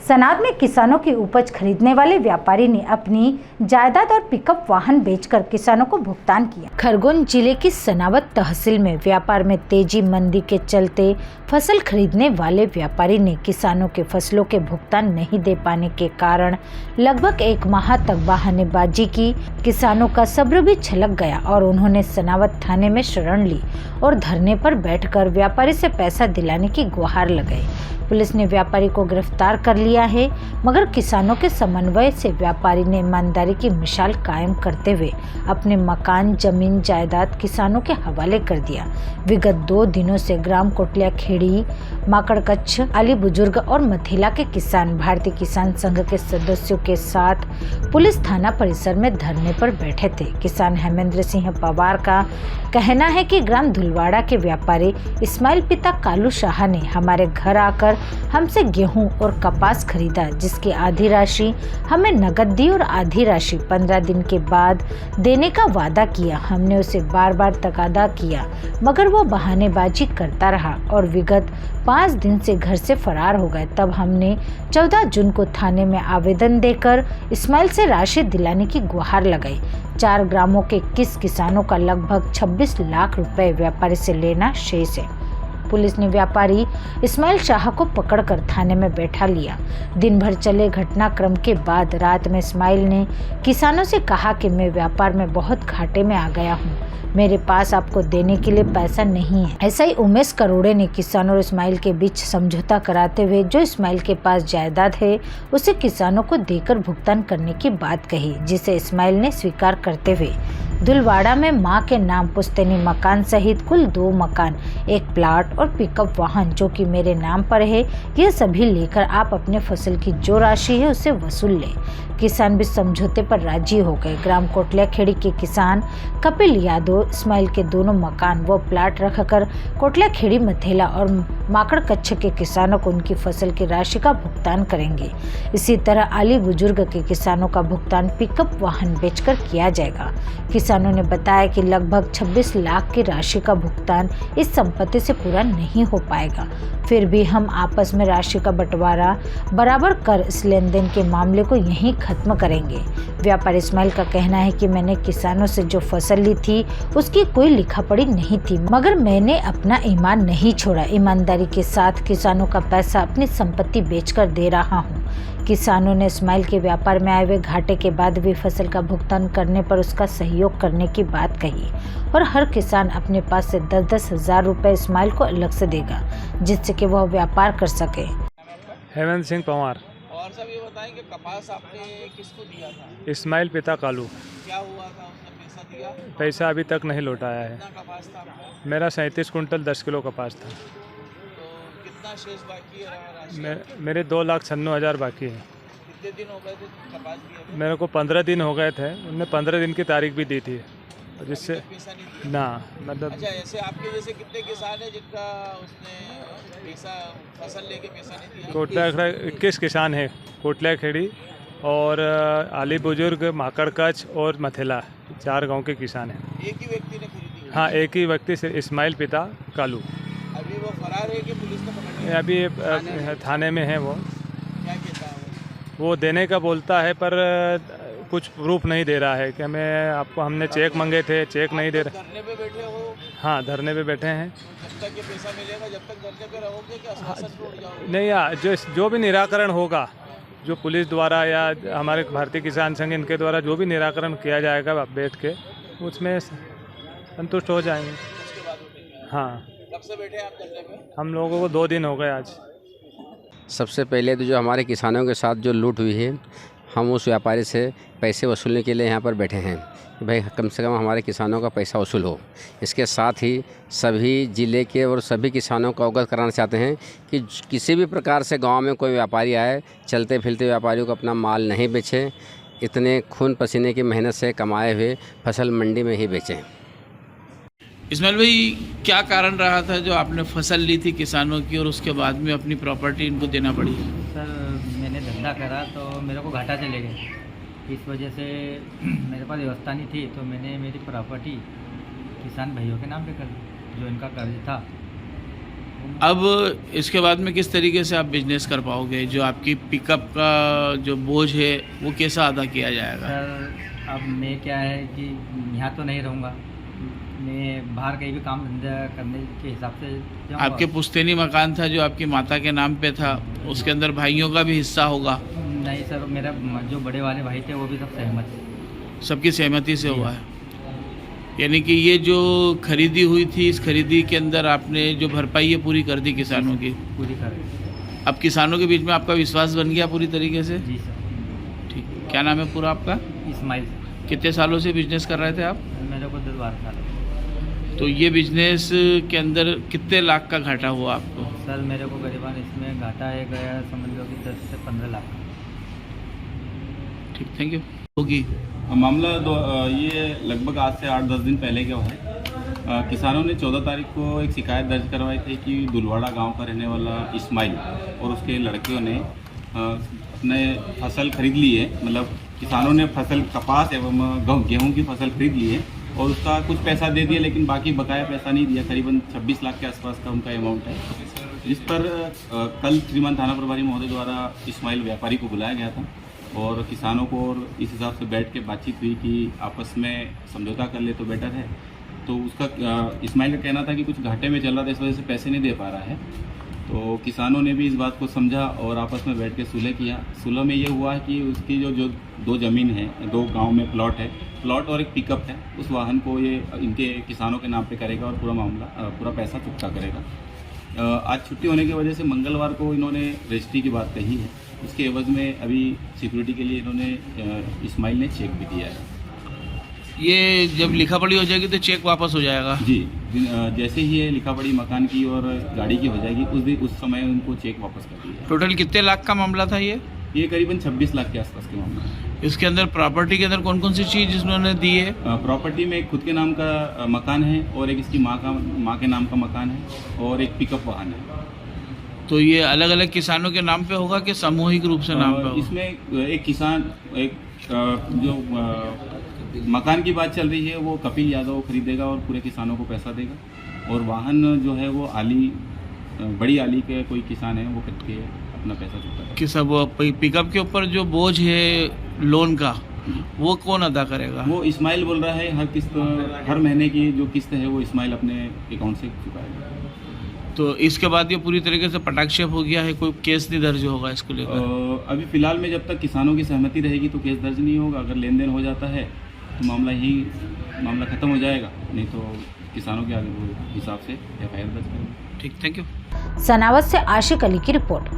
सनाद में किसानों की उपज खरीदने वाले व्यापारी ने अपनी जायदाद और पिकअप वाहन बेचकर किसानों को भुगतान किया। खरगोन जिले की सनावद तहसील में व्यापार में तेजी मंदी के चलते फसल खरीदने वाले व्यापारी ने किसानों के फसलों के भुगतान नहीं दे पाने के कारण लगभग 1 माह तक बहानेबाजी की। किसानों का सब्र भी छलक गया और उन्होंने सनावद थाने में शरण ली और धरने पर बैठकर व्यापारी से पैसा दिलाने की गुहार लगाई। पुलिस ने व्यापारी को गिरफ्तार कर लिया है, मगर किसानों के समन्वय से व्यापारी ने ईमानदारी की मिसाल कायम करते हुए अपने मकान, जमीन, जायदाद किसानों के हवाले कर दिया। विगत 2 दिनों से ग्राम कोटलिया खेड़ी, माकड़कच्छ, आली बुजुर्ग और मथेला के किसान भारतीय किसान संघ के सदस्यों के साथ पुलिस थाना परिसर में धरने पर बैठे थे। किसान हेमेंद्र सिंह पवार का कहना है कि ग्राम धुलवाड़ा के व्यापारी इस्माइल पिता कालू शाह ने हमारे घर आकर हमसे गेहूं और कपास खरीदा, जिसकी आधी राशि हमें नकद दी और आधी राशि 15 दिन के बाद देने का वादा किया। हमने उसे बार बार तकादा किया, मगर वो बहानेबाजी करता रहा और विगत 5 दिन से घर से फरार हो गए। तब हमने 14 जून को थाने में आवेदन देकर इस्माइल से राशि दिलाने की गुहार लगाई। 4 ग्रामों के 21 किसानों का लगभग 26 लाख रुपए व्यापारी से लेना शेष है। पुलिस ने व्यापारी इस्माइल शाह को पकड़कर थाने में बैठा लिया। दिन भर चले घटनाक्रम के बाद रात में इस्माइल ने किसानों से कहा कि मैं व्यापार में बहुत घाटे में आ गया हूँ, मेरे पास आपको देने के लिए पैसा नहीं है। ऐसा ही उमेश करोड़े ने किसानों और इस्माइल के बीच समझौता कराते हुए जो इस्माइल के पास जायदाद है उसे किसानों को देकर भुगतान करने की बात कही, जिसे इस्माइल ने स्वीकार करते हुए धुलवाड़ा में मां के नाम पुश्तैनी मकान सहित कुल 2 मकान, 1 प्लाट और पिकअप वाहन जो कि मेरे नाम पर है, यह सभी लेकर आप अपने फसल की जो राशि है उसे वसूल लें। किसान भी समझौते पर राजी हो गए। ग्राम कोटलिया खेड़ी के किसान कपिल यादव इस्माइल के दोनों मकान व प्लाट रखकर कोटलिया खेड़ी, मथेला और माकड़कच्छ के किसानों को उनकी फसल की राशि का भुगतान करेंगे। इसी तरह आली बुजुर्ग के किसानों का भुगतान पिकअप वाहन बेचकर किया जाएगा। किसानों ने बताया कि लगभग 26 लाख की राशि का भुगतान इस संपत्ति से पूरा नहीं हो पाएगा, फिर भी हम आपस में राशि का बंटवारा बराबर कर इस लेन देन के मामले को यहीं खत्म करेंगे। व्यापारी इस्माइल का कहना है कि मैंने किसानों से जो फसल ली थी उसकी कोई लिखा पढ़ी नहीं थी, मगर मैंने अपना ईमान नहीं छोड़ा। ईमानदारी के साथ किसानों का पैसा अपनी संपत्ति बेचकर दे रहा हूँ। किसानों ने इस्माइल के व्यापार में आए हुए घाटे के बाद भी फसल का भुगतान करने पर उसका सहयोग करने की बात कही और हर किसान अपने पास से 10-10 हज़ार रुपए इस्माइल को अलग से देगा, जिससे कि वह व्यापार कर सके। हेमेंद्र सिंह पवार। और सब ये बताएं कि कपास आपने किसको दिया था? इस्माइल पिता कालू। क्या हुआ था, उसने पैसा दिया? पैसा अभी तक नहीं लौटाया है। कितना कपास था आपका? मेरा 37 कुंटल 10 किलो कपास था। तो कितना शेष बाकी है राशि? मेरे 2,96,000 बाकी है। कितने दिन हो गए थे कपास दिए? मेरे को 15 दिन हो गए थे। उन्होंने 15 दिन की तारीख भी दी थी, जिससे पैसा नहीं दिया ना मतलब। अच्छा, ऐसे आपके जैसे कितने किसान हैं जिनका उसने पैसा फसल लेके पैसा नहीं दिया? कोटला 21 किसान है, कोटला खेड़ी और आली बुजुर्ग, माकड़कच्छ और मथेला, 4 गांव के किसान हैं। एक ही व्यक्ति ने खरीदी? हाँ, एक ही व्यक्ति से, इस्माइल पिता कालू। अभी वो फरार है कि पुलिस ने पकड़ लिया? अभी थाने में है। वो क्या कहता है वो देने का बोलता है, पर कुछ प्रूफ नहीं दे रहा है कि हमने चेक मांगे थे, चेक नहीं दे रहे। धरने पे बैठे हो? हाँ, धरने पे बैठे हैं। जब तक ये पैसा मिलेगा, जब तक धरने पे रहोगे क्या आश्वासन छोड़ जाओगे? नहीं यार, जो भी निराकरण होगा, जो पुलिस द्वारा या हमारे भारतीय किसान संघ इनके द्वारा जो भी निराकरण किया जाएगा बैठ के, उसमें संतुष्ट हो जाएंगे। उसके बाद उठेंगे? हाँ। कब से बैठे आप धरने पे? हम लोगों को 2 दिन हो गए आज। सबसे पहले तो जो हमारे किसानों के साथ जो लूट हुई है, हम उस व्यापारी से पैसे वसूलने के लिए यहाँ पर बैठे हैं कि भाई कम से कम हमारे किसानों का पैसा वसूल हो। इसके साथ ही सभी ज़िले के और सभी किसानों को अवगत कराना चाहते हैं कि किसी भी प्रकार से गांव में कोई व्यापारी आए, चलते फिरते व्यापारियों को अपना माल नहीं बेचें, इतने खून पसीने की मेहनत से कमाए हुए फसल मंडी में ही बेचें। इस्माइल भाई, क्या कारण रहा था जो आपने फसल ली थी किसानों की और उसके बाद में अपनी प्रॉपर्टी इनको देना पड़ी? सर, मैंने धंधा करा तो मेरे को घाटा चले गए, इस वजह से मेरे पास व्यवस्था नहीं थी, तो मैंने मेरी प्रॉपर्टी किसान भाइयों के नाम पे कर दी। जो इनका कर्ज था अब इसके बाद में किस तरीके से आप बिजनेस कर पाओगे? जो आपकी पिकअप का जो बोझ है वो कैसा अदा किया जाएगा? सर अब मैं क्या है कि यहाँ तो नहीं रहूँगा, मैं बाहर कहीं भी काम धंधा करने के हिसाब से जाऊँगा। आपके पुश्तैनी मकान था जो आपकी माता के नाम पे था, उसके अंदर भाइयों का भी हिस्सा होगा? नहीं सर, मेरा जो बड़े वाले भाई थे वो भी सब सहमत थे। सबकी सहमति से हुआ है? यानी कि ये जो खरीदी हुई थी, इस खरीदी के अंदर आपने जो भरपाई है पूरी कर दी किसानों की? पूरी कर। अब किसानों के बीच में आपका विश्वास बन गया पूरी तरीके से? जी सर। ठीक, क्या नाम है पूरा आपका? इस्माइल। कितने सालों से बिजनेस कर रहे थे आप? मेरे को 10-12 साल। तो ये बिजनेस के अंदर कितने लाख का घाटा हुआ आपको? सर मेरे को करीबन इसमें घाटा है गया समझ लो कि 10 से 15 लाख। ठीक, थैंक यू। होगी मामला ये लगभग आज से 8-10 दिन पहले का है। किसानों ने 14 तारीख को एक शिकायत दर्ज करवाई थी कि दुलवाड़ा गांव का रहने वाला इस्माइल और उसके लड़कियों ने अपने फसल खरीद ली है। मतलब किसानों ने फसल कपास एवं गेहूं की फसल खरीद ली है और उसका कुछ पैसा दे दिया, लेकिन बाकी बकाया पैसा नहीं दिया। करीबन 26 लाख के आसपास का उनका अमाउंट है, जिस पर कल श्रीमान थाना प्रभारी महोदय द्वारा इस्माइल व्यापारी को बुलाया गया था और किसानों को और इस हिसाब से बैठ के बातचीत हुई कि आपस में समझौता कर ले तो बेटर है। तो उसका इस्माइल का कहना था कि कुछ घाटे में चल रहा था, इस वजह से पैसे नहीं दे पा रहा है। तो किसानों ने भी इस बात को समझा और आपस में बैठ के सुलह किया। सुलह में ये हुआ है कि उसकी जो 2 ज़मीन है, 2 गांव में प्लॉट और एक पिकअप है, उस वाहन को ये इनके किसानों के नाम पे करेगा और पूरा पैसा चुकता करेगा। आज छुट्टी होने की वजह से मंगलवार को इन्होंने रजिस्ट्री की बात कही है। उसके एवज में अभी सिक्योरिटी के लिए इन्होंने इस्माइल ने चेक भी दिया है। ये जब लिखा पढ़ी हो जाएगी तो चेक वापस हो जाएगा? जी, जैसे ही ये लिखा पढ़ी मकान की और गाड़ी की हो जाएगी उस समय उनको चेक वापस कर दिया। टोटल कितने लाख का मामला था ये? ये करीबन 26 लाख के आसपास के मामला है। इसके अंदर प्रॉपर्टी के अंदर कौन कौन सी चीज़ उन्होंने दी है? प्रॉपर्टी में एक खुद के नाम का मकान है और एक इसकी माँ के नाम का मकान है और एक पिकअप वाहन है। तो ये अलग अलग किसानों के नाम पे होगा कि सामूहिक रूप से नाम पे होगा? इसमें एक किसान जो मकान की बात चल रही है वो कपिल यादव खरीदेगा और पूरे किसानों को पैसा देगा, और वाहन जो है वो बड़ी आली के कोई किसान है वो करके अपना पैसा चुकता है। कि सब पिकअप के ऊपर जो बोझ है लोन का वो कौन अदा करेगा? वो इस्माइल बोल रहा है हर महीने की जो किस्त है वो इस्माइल अपने अकाउंट से चुकाएगा। तो इसके बाद ये पूरी तरीके से पटाक्षेप हो गया है, कोई केस नहीं दर्ज होगा इसको लेकर? अभी फिलहाल में जब तक किसानों की सहमति रहेगी तो केस दर्ज नहीं होगा। अगर लेन देन हो जाता है तो मामला खत्म हो जाएगा, नहीं तो किसानों के आगे हिसाब से FIR दर्ज करेंगे। ठीक, थैंक यू। सनावत से आशिक अली की रिपोर्ट।